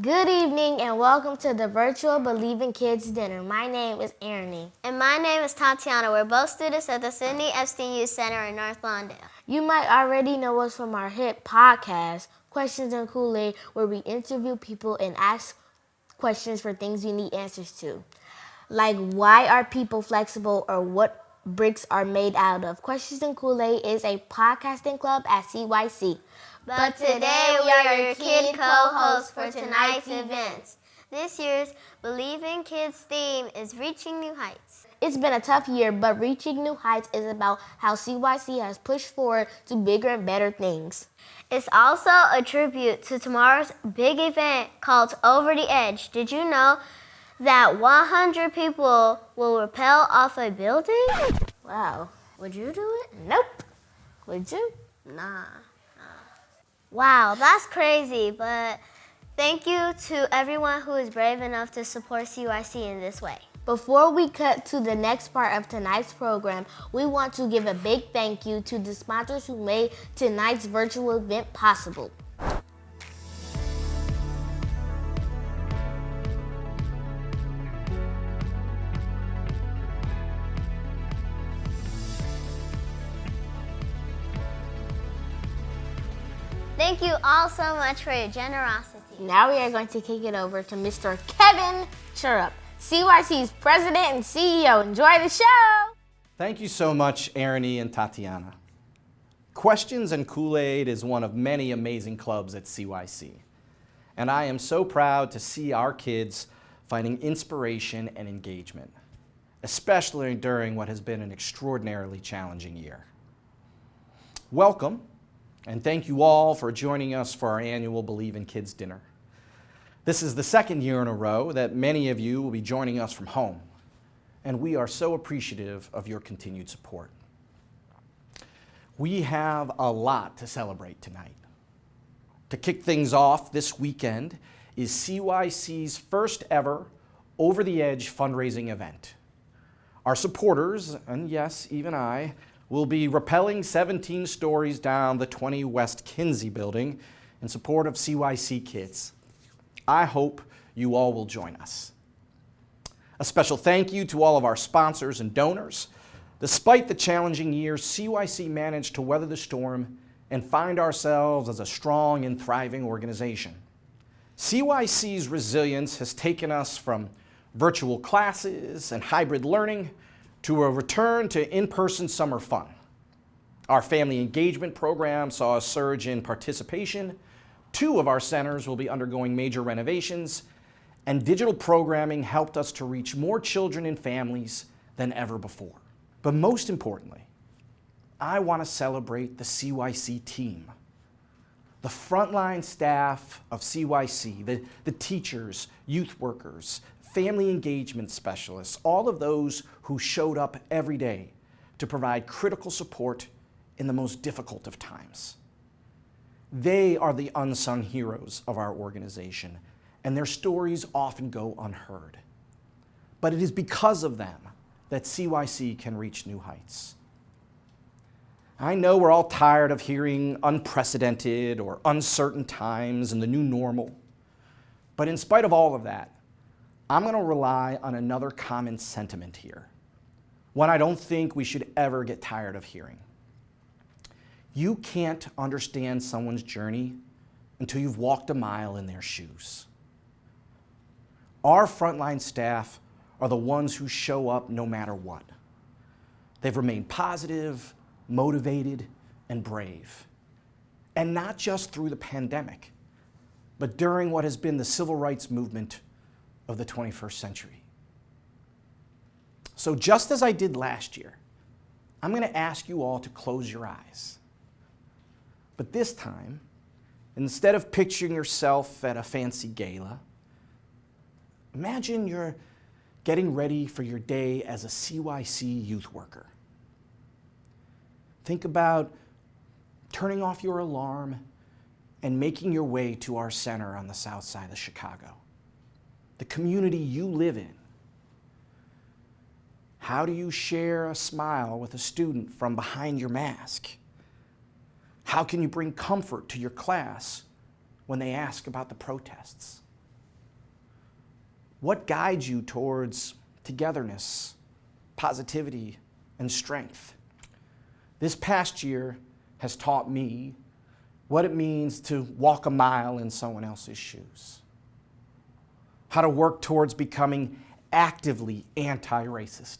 Good evening and welcome to the virtual Believing Kids Dinner. My name is Ernie. And my name is Tatiana. We're both students at the Sidney Epstein Youth Center in North Lawndale. You might already know us from our hit podcast, Questions and Kool-Aid, where we interview people and ask questions for things you need answers to. Like, why are people flexible or what bricks are made out of? Questions and Kool-Aid is a podcasting club at CYC. But today we are your kid co-hosts for tonight's events. This year's Believing Kids theme is Reaching New Heights. It's been a tough year, but Reaching New Heights is about how CYC has pushed forward to bigger and better things. It's also a tribute to tomorrow's big event called Over the Edge. Did you know that 100 people will rappel off a building? Wow. Would you do it? Nope. Would you? Nah. Wow, that's crazy, but thank you to everyone who is brave enough to support CYC in this way. Before we cut to the next part of tonight's program, we want to give a big thank you to the sponsors who made tonight's virtual event possible. Thank you all so much for your generosity. Now we are going to kick it over to Mr. Kevin CHEREP, CYC's president and CEO. Enjoy the show! Thank you so much, Ernie and Tatiana. Questions and Kool-Aid is one of many amazing clubs at CYC. And I am so proud to see our kids finding inspiration and engagement, especially during what has been an extraordinarily challenging year. Welcome, and thank you all for joining us for our annual Believing Kids Dinner. This is the second year in a row that many of you will be joining us from home, and we are so appreciative of your continued support. We have a lot to celebrate tonight. To kick things off this weekend is CYC's first ever Over the Edge fundraising event. Our supporters, and yes, even I, will be rappelling 17 stories down the 20 West Kinsey building in support of CYC kids. I hope you all will join us. A special thank you to all of our sponsors and donors. Despite the challenging year, CYC managed to weather the storm and find ourselves as a strong and thriving organization. CYC's resilience has taken us from virtual classes and hybrid learning to a return to in-person summer fun. Our family engagement program saw a surge in participation. 2 of our centers will be undergoing major renovations, and digital programming helped us to reach more children and families than ever before. But most importantly, I want to celebrate the CYC team. The frontline staff of CYC, the teachers, youth workers, family engagement specialists, all of those who showed up every day to provide critical support in the most difficult of times. They are the unsung heroes of our organization, and their stories often go unheard. But it is because of them that CYC can reach new heights. I know we're all tired of hearing unprecedented or uncertain times and the new normal, but in spite of all of that, I'm going to rely on another common sentiment here, one I don't think we should ever get tired of hearing. You can't understand someone's journey until you've walked a mile in their shoes. Our frontline staff are the ones who show up no matter what. They've remained positive, motivated, and brave. And not just through the pandemic, but during what has been the civil rights movement of the 21st century. So just as I did last year, I'm going to ask you all to close your eyes. But this time, instead of picturing yourself at a fancy gala, imagine you're getting ready for your day as a CYC youth worker. Think about turning off your alarm and making your way to our center on the south side of Chicago, the community you live in. How do you share a smile with a student from behind your mask? How can you bring comfort to your class when they ask about the protests? What guides you towards togetherness, positivity, and strength? This past year has taught me what it means to walk a mile in someone else's shoes, how to work towards becoming actively anti-racist,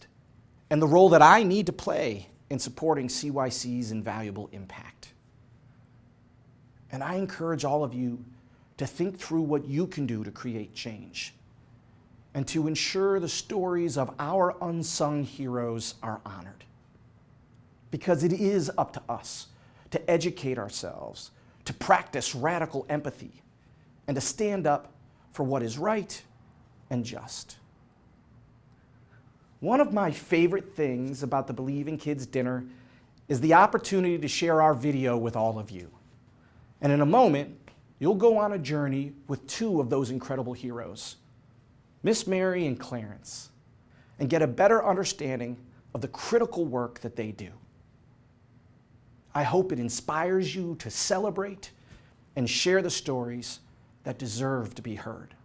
and the role that I need to play in supporting CYC's invaluable impact. And I encourage all of you to think through what you can do to create change and to ensure the stories of our unsung heroes are honored. Because it is up to us to educate ourselves, to practice radical empathy, and to stand up for what is right and just. One of my favorite things about the Believe in Kids dinner is the opportunity to share our video with all of you. And in a moment, you'll go on a journey with two of those incredible heroes, Miss Mary and Clarence, and get a better understanding of the critical work that they do. I hope it inspires you to celebrate and share the stories that deserve to be heard.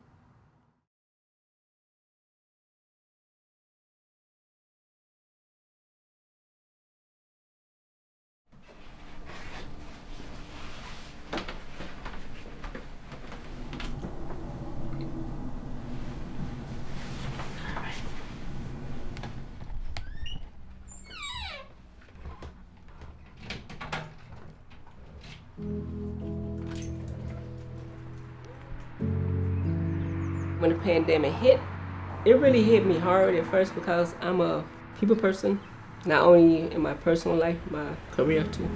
When the pandemic hit, it really hit me hard at first because I'm a people person, not only in my personal life, my career too.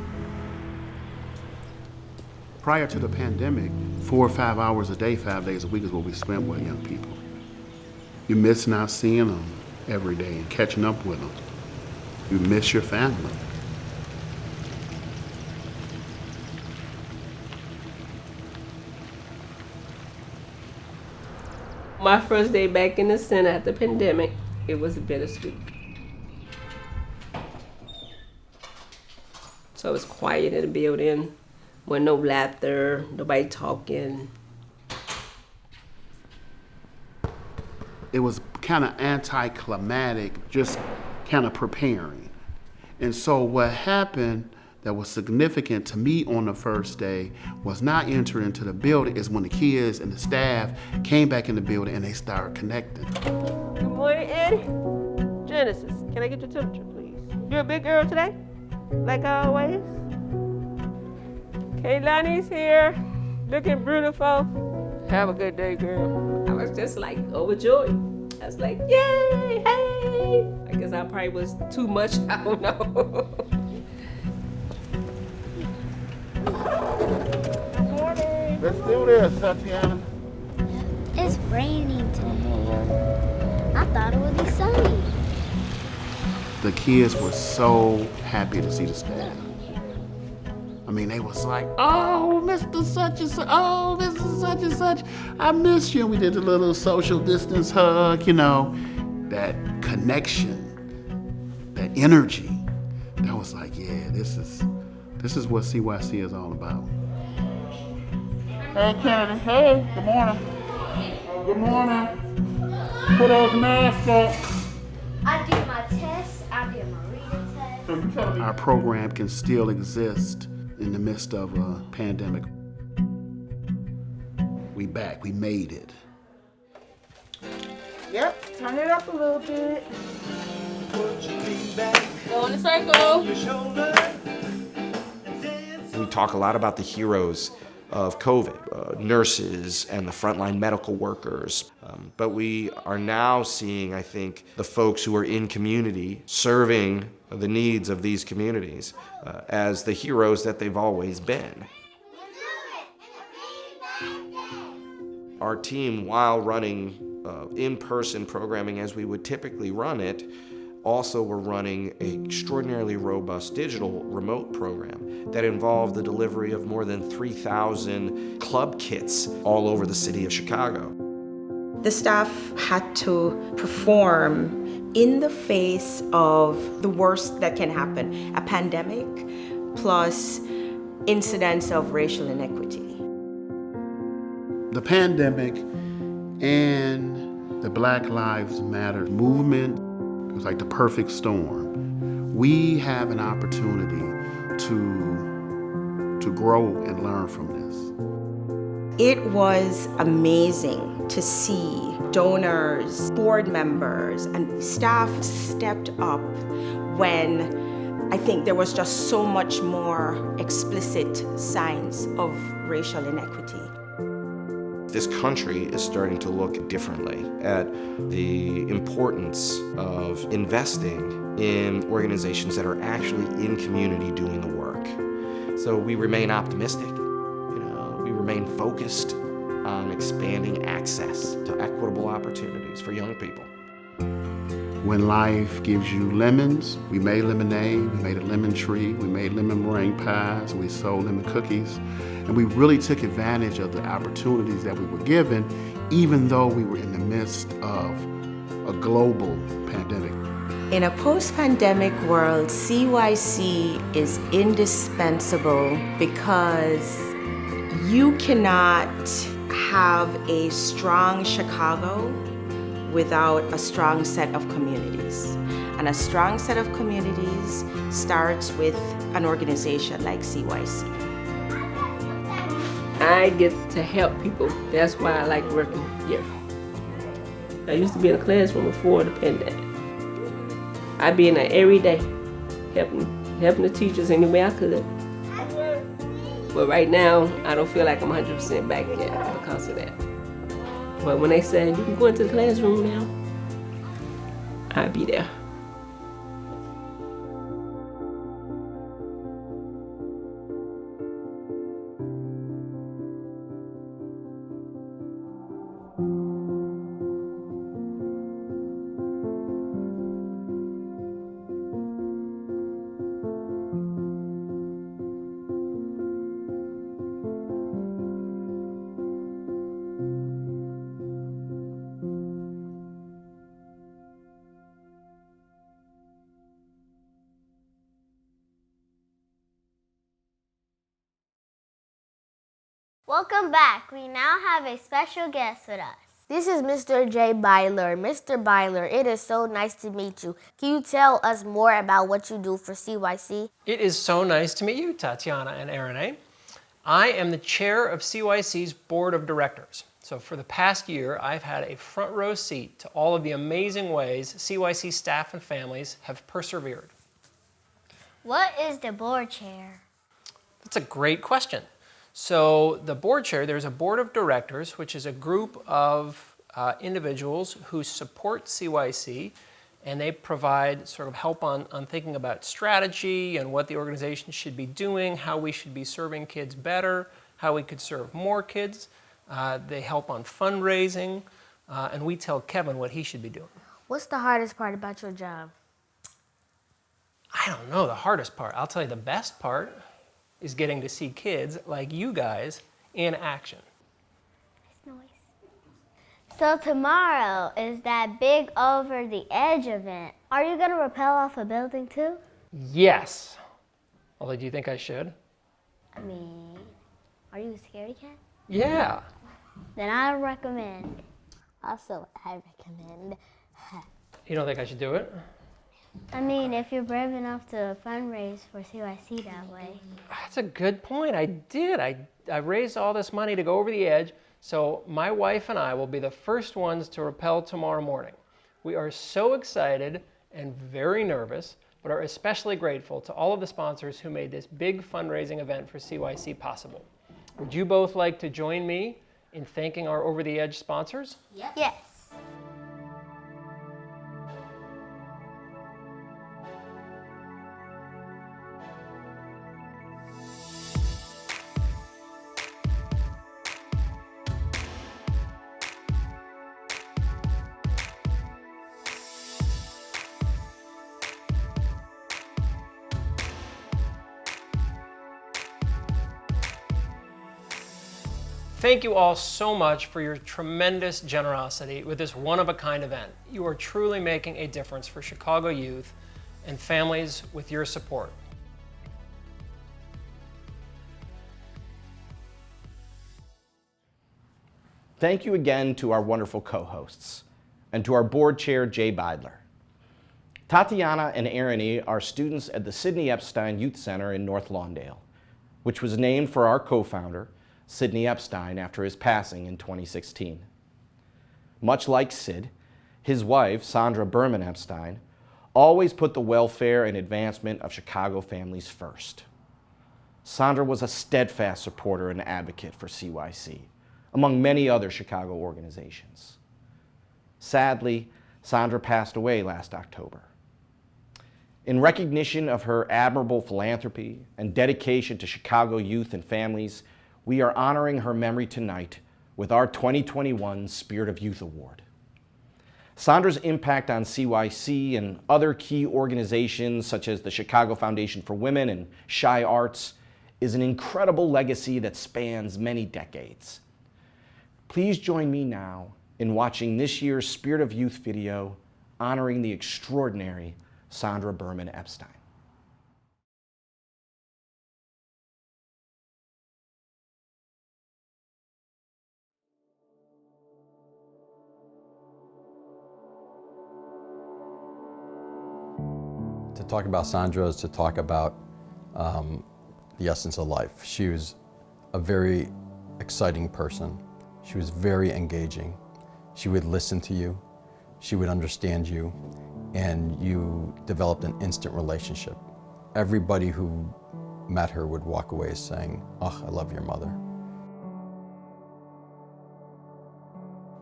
Prior to the pandemic, 4 or 5 hours a day, 5 days a week is what we spent with young people. You miss not seeing them every day and catching up with them. You miss your family. My first day back in the center after the pandemic, it was bittersweet. So it was quiet in the building, with no laughter, nobody talking. It was kind of anticlimactic, just kind of preparing. And so what happened that was significant to me on the first day was not entering into the building, is when the kids and the staff came back in the building and they started connecting. Good morning, Eddie. Genesis, can I get your temperature, please? You a big girl today? Like always? Kaylani's here, looking beautiful. Have a good day, girl. I was just like overjoyed. I was like, yay, hey. I guess I probably was too much, I don't know. Good morning. Let's do this, Tatiana. It's raining today. I thought it would be sunny. The kids were so happy to see the staff. I mean, they was like, oh, Mr. Such and Such, oh, Mr. Such and Such, I miss you. We did a little social distance hug, you know, that connection, that energy. That was like, yeah, this is what CYC is all about. Hey, Kennedy, hey, good morning. Good morning. Put those masks up. I did my test, I did my reading test. So you tell me. Our program can still exist in the midst of a pandemic. We back, we made it. Yep, turn it up a little bit. Go in the circle. We talk a lot about the heroes of COVID, nurses and the frontline medical workers. But we are now seeing, I think, the folks who are in community serving the needs of these communities as the heroes that they've always been. Our team, while running in-person programming as we would typically run it, also were running an extraordinarily robust digital remote program that involved the delivery of more than 3,000 club kits all over the city of Chicago. The staff had to perform in the face of the worst that can happen, a pandemic plus incidents of racial inequity. The pandemic and The Black Lives Matter movement was like the perfect storm. We have an opportunity to grow and learn from this. It was amazing to see donors, board members, and staff stepped up when I think there was just so much more explicit signs of racial inequity. This country is starting to look differently at the importance of investing in organizations that are actually in community doing the work. So we remain optimistic. We remain focused on expanding access to equitable opportunities for young people. When life gives you lemons, we made lemonade, we made a lemon tree, we made lemon meringue pies, we sold lemon cookies, and we really took advantage of the opportunities that we were given, even though we were in the midst of a global pandemic. In a post-pandemic world, CYC is indispensable because you cannot have a strong Chicago without a strong set of communities. And a strong set of communities starts with an organization like CYC. I get to help people. That's why I like working here. I used to be in a classroom before the pandemic. I'd be in there every day, helping the teachers any way I could. But right now, I don't feel like I'm 100% back yet because of that. But when they say, you can go into the classroom now, I'll be there. Welcome back. We now have a special guest with us. This is Mr. J. BEIDLER. Mr. BEIDLER, it is so nice to meet you. Can you tell us more about what you do for CYC? It is so nice to meet you, Tatiana and Aaron. I am the chair of CYC's board of directors. So for the past year, I've had a front row seat to all of the amazing ways CYC staff and families have persevered. What is the board chair? That's a great question. So the board chair, there's a board of directors, which is a group of individuals who support CYC, and they provide sort of help on thinking about strategy and what the organization should be doing, how we should be serving kids better, how we could serve more kids. They help on fundraising, and we tell Kevin what he should be doing. What's the hardest part about your job? I don't know the hardest part. I'll tell you the best part is getting to see kids like you guys in action. So tomorrow is that big Over the Edge event. Are you going to rappel off a building too? Yes. Although, do you think I should? I mean, are you a scaredy cat? Yeah. Then I recommend. Also, I recommend. You don't think I should do it? I mean, if you're brave enough to fundraise for CYC that way. That's a good point. I did. I raised all this money to go over the edge, so my wife and I will be the first ones to rappel tomorrow morning. We are so excited and very nervous, but are especially grateful to all of the sponsors who made this big fundraising event for CYC possible. Would you both like to join me in thanking our Over the Edge sponsors? Yep. Yes. Thank you all so much for your tremendous generosity with this one-of-a-kind event. You are truly making a difference for Chicago youth and families with your support. Thank you again to our wonderful co-hosts. and to our board chair, Jay BEIDLER. Tatiana and Arnie are students at the Sidney Epstein Youth Center in North Lawndale, which was named for our co-founder, Sidney Epstein, after his passing in 2016. Much like Sid, his wife, Sandra Berman Epstein, always put the welfare and advancement of Chicago families first. Sandra was a steadfast supporter and advocate for CYC, among many other Chicago organizations. Sadly, Sandra passed away last October. In recognition of her admirable philanthropy and dedication to Chicago youth and families, we are honoring her memory tonight with our 2021 Spirit of Youth Award. Sandra's impact on CYC and other key organizations such as the Chicago Foundation for Women and Shy Arts is an incredible legacy that spans many decades. Please join me now in watching this year's Spirit of Youth video honoring the extraordinary Sandra Berman Epstein. To talk about Sandra is to talk about the essence of life. She was a very exciting person. She was very engaging. She would listen to you. She would understand you, and you developed an instant relationship. Everybody who met her would walk away saying, "Oh, I love your mother."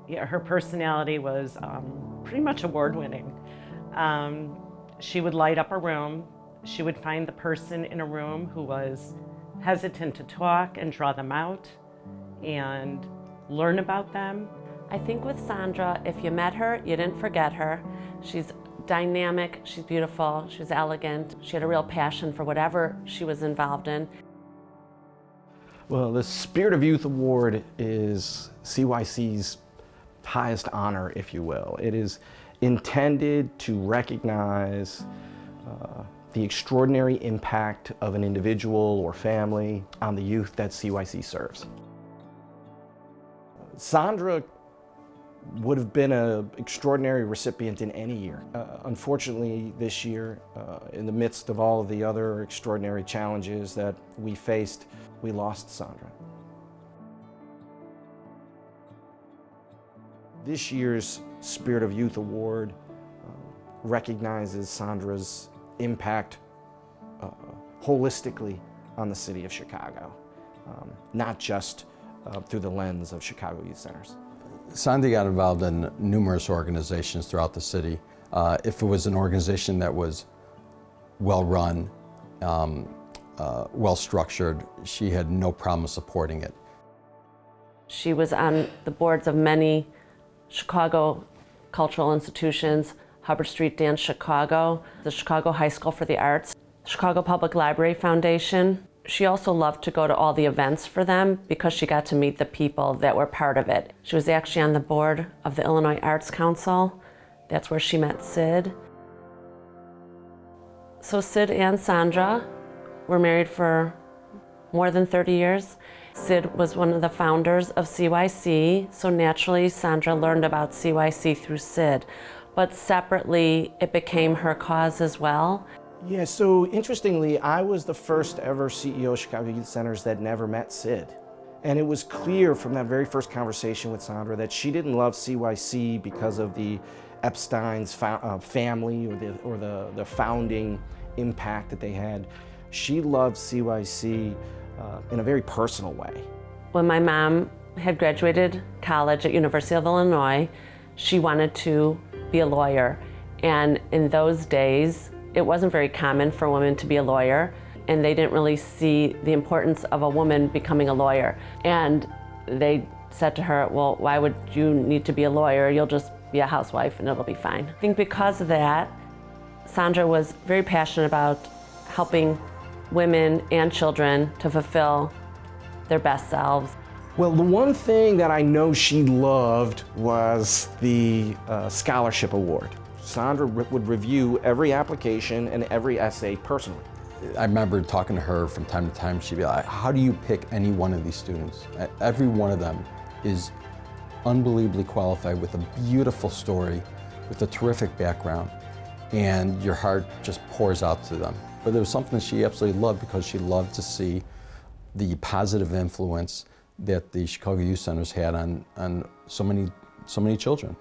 Yeah, her personality was pretty much award-winning. She would light up a room. She would find the person in a room who was hesitant to talk and draw them out and learn about them. I think with Sandra, if you met her, you didn't forget her. She's dynamic, she's beautiful, she's elegant. She had a real passion for whatever she was involved in. Well, the Spirit of Youth Award is CYC's highest honor, if you will. It is intended to recognize the extraordinary impact of an individual or family on the youth that CYC serves. Sandra would have been an extraordinary recipient in any year. Unfortunately, this year, in the midst of all of the other extraordinary challenges that we faced, we lost Sandra. This year's Spirit of Youth Award recognizes Sandra's impact holistically on the city of Chicago, not just through the lens of Chicago Youth Centers. Sandra got involved in numerous organizations throughout the city. If it was an organization that was well-run, well-structured, she had no problem supporting it. She was on the boards of many Chicago cultural institutions, Hubbard Street Dance Chicago, the Chicago High School for the Arts, Chicago Public Library Foundation. She also loved to go to all the events for them because she got to meet the people that were part of it. She was actually on the board of the Illinois Arts Council. That's where she met Sid. So Sid and Sandra were married for more than 30 years. Sid was one of the founders of CYC, so naturally Sandra learned about CYC through Sid. But separately, it became her cause as well. Yeah, so interestingly, I was the first ever CEO of Chicago Youth Centers that never met Sid. And it was clear from that very first conversation with Sandra that she didn't love CYC because of the Epstein's family or the founding impact that they had. She loved CYC in a very personal way. When my mom had graduated college at University of Illinois, she wanted to be a lawyer. And in those days, it wasn't very common for women to be a lawyer, and they didn't really see the importance of a woman becoming a lawyer. And they said to her, well, why would you need to be a lawyer? You'll just be a housewife and it'll be fine. I think because of that, Sandra was very passionate about helping women and children to fulfill their best selves. Well, the one thing that I know she loved was the scholarship award. Sandra would review every application and every essay personally. I remember talking to her from time to time. She'd be like, how do you pick any one of these students? Every one of them is unbelievably qualified with a beautiful story, with a terrific background, and your heart just pours out to them. But there was something she absolutely loved because she loved to see the positive influence that the Chicago Youth Centers had on so many children.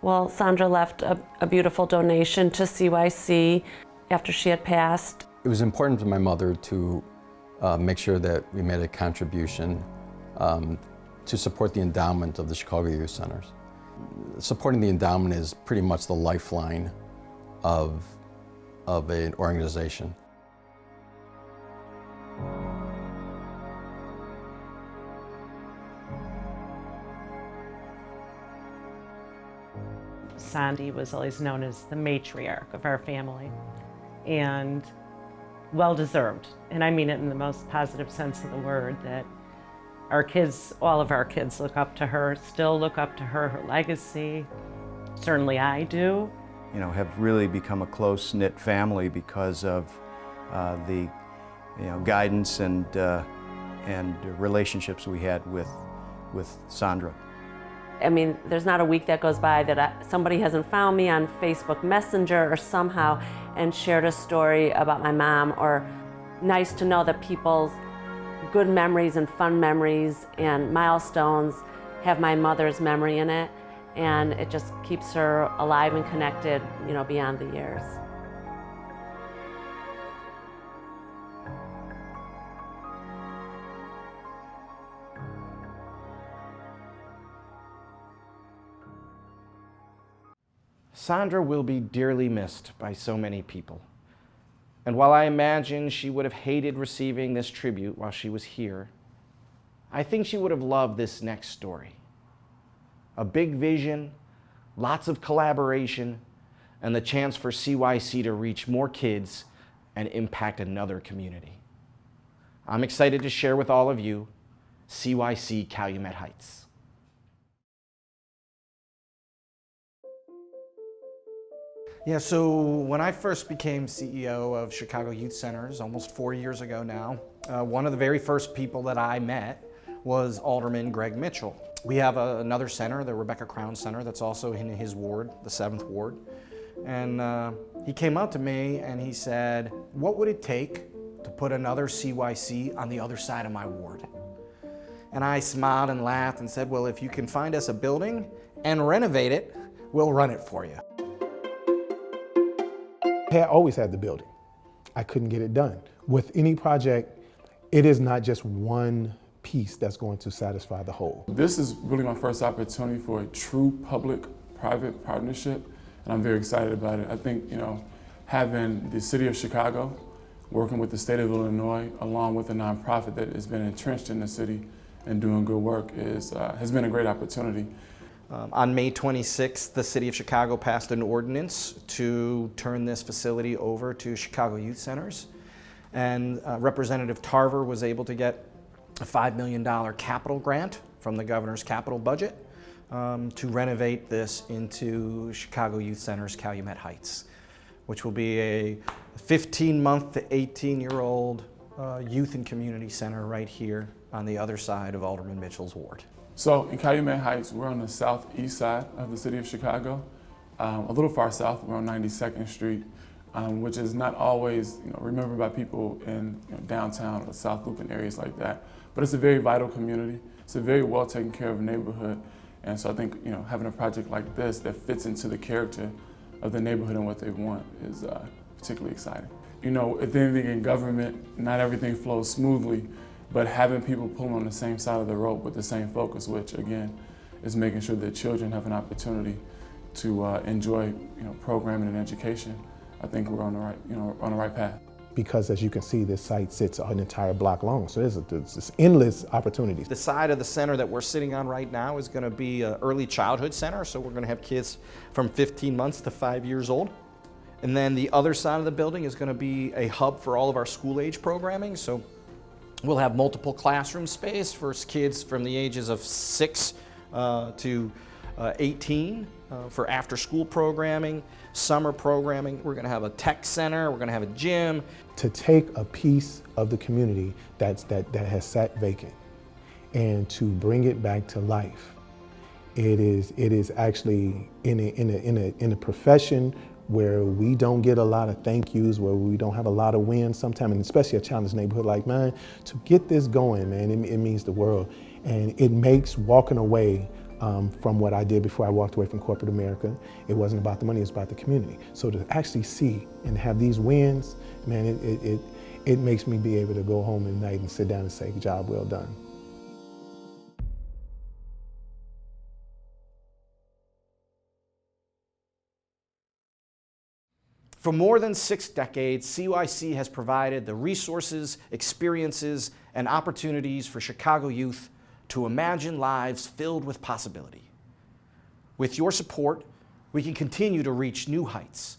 Well, Sandra left a beautiful donation to CYC after she had passed. It was important to my mother to make sure that we made a contribution to support the endowment of the Chicago Youth Centers. Supporting the endowment is pretty much the lifeline of an organization. Sandy was always known as the matriarch of our family, and well-deserved. And I mean it in the most positive sense of the word, that our kids, all of our kids look up to her, still look up to her, her legacy. Certainly I do. You know, have really become a close-knit family because of the guidance and relationships we had with Sandra. I mean, there's not a week that goes by that somebody hasn't found me on Facebook Messenger or somehow and shared a story about my mom, or nice to know that people's good memories and fun memories and milestones have my mother's memory in it, and it just keeps her alive and connected, you know, beyond the years. Sandra will be dearly missed by so many people. And while I imagine she would have hated receiving this tribute while she was here, I think she would have loved this next story. A big vision, lots of collaboration, and the chance for CYC to reach more kids and impact another community. I'm excited to share with all of you CYC Calumet Heights. Yeah, so when I first became CEO of Chicago Youth Centers, almost 4 years ago now, one of the very first people that I met was Alderman Greg Mitchell. We have another center, the Rebecca Crown Center, that's also in his ward, the 7th Ward. And he came up to me and he said, what would it take to put another CYC on the other side of my ward? And I smiled and laughed and said, well, if you can find us a building and renovate it, we'll run it for you. I always had the building. I couldn't get it done. With any project, it is not just one piece that's going to satisfy the whole. This is really my first opportunity for a true public-private partnership, and I'm very excited about it. I think, you know, having the city of Chicago working with the state of Illinois, along with a nonprofit that has been entrenched in the city and doing good work, has been a great opportunity. On May 26th, the City of Chicago passed an ordinance to turn this facility over to Chicago Youth Centers. And Representative Tarver was able to get a $5 million capital grant from the governor's capital budget to renovate this into Chicago Youth Centers Calumet Heights, which will be a 15-month to 18-year-old youth and community center right here on the other side of Alderman Mitchell's ward. So in Calumet Heights, we're on the southeast side of the city of Chicago. A little far south, we're on 92nd Street, which is not always remembered by people in downtown or South Loop and areas like that. But it's a very vital community. It's a very well taken care of neighborhood. And so I think having a project like this that fits into the character of the neighborhood and what they want is particularly exciting. If anything in government, not everything flows smoothly, but having people pull on the same side of the rope with the same focus, which again is making sure that children have an opportunity to enjoy programming and education, I think we're on the right path. Because as you can see, this site sits an entire block long, so there's endless opportunities. The side of the center that we're sitting on right now is going to be an early childhood center, so we're going to have kids from 15 months to 5 years old. And then the other side of the building is going to be a hub for all of our school-age programming. So we'll have multiple classroom space for kids from the ages of 6 to 18 for after-school programming, summer programming. We're going to have a tech center. We're going to have a gym. To take a piece of the community that has sat vacant and to bring it back to life It is actually in a profession where we don't get a lot of thank yous, where we don't have a lot of wins sometimes, and especially a challenged neighborhood like mine, to get this going, man, it means the world. And it makes walking away from what I did before I walked away from corporate America. It wasn't about the money, it was about the community. So to actually see and have these wins, man, it makes me be able to go home at night and sit down and say, job well done. For more than 6 decades, CYC has provided the resources, experiences, and opportunities for Chicago youth to imagine lives filled with possibility. With your support, we can continue to reach new heights.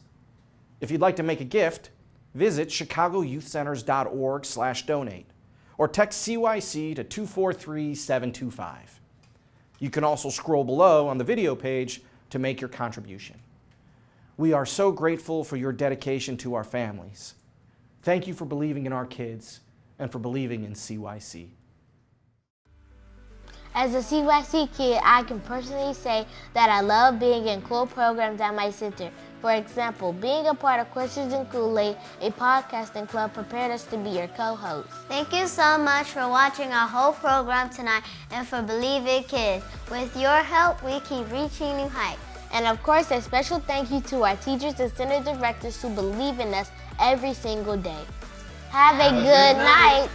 If you'd like to make a gift, visit chicagoyouthcenters.org/donate or text CYC to 243-725. You can also scroll below on the video page to make your contribution. We are so grateful for your dedication to our families. Thank you for believing in our kids and for believing in CYC. As a CYC kid, I can personally say that I love being in cool programs at my center. For example, being a part of Questions and Kool-Aid, a podcasting club, prepared us to be your co-hosts. Thank you so much for watching our whole program tonight and for believing kids. With your help, we keep reaching new heights. And of course, a special thank you to our teachers and center directors who believe in us every single day. Have a good night.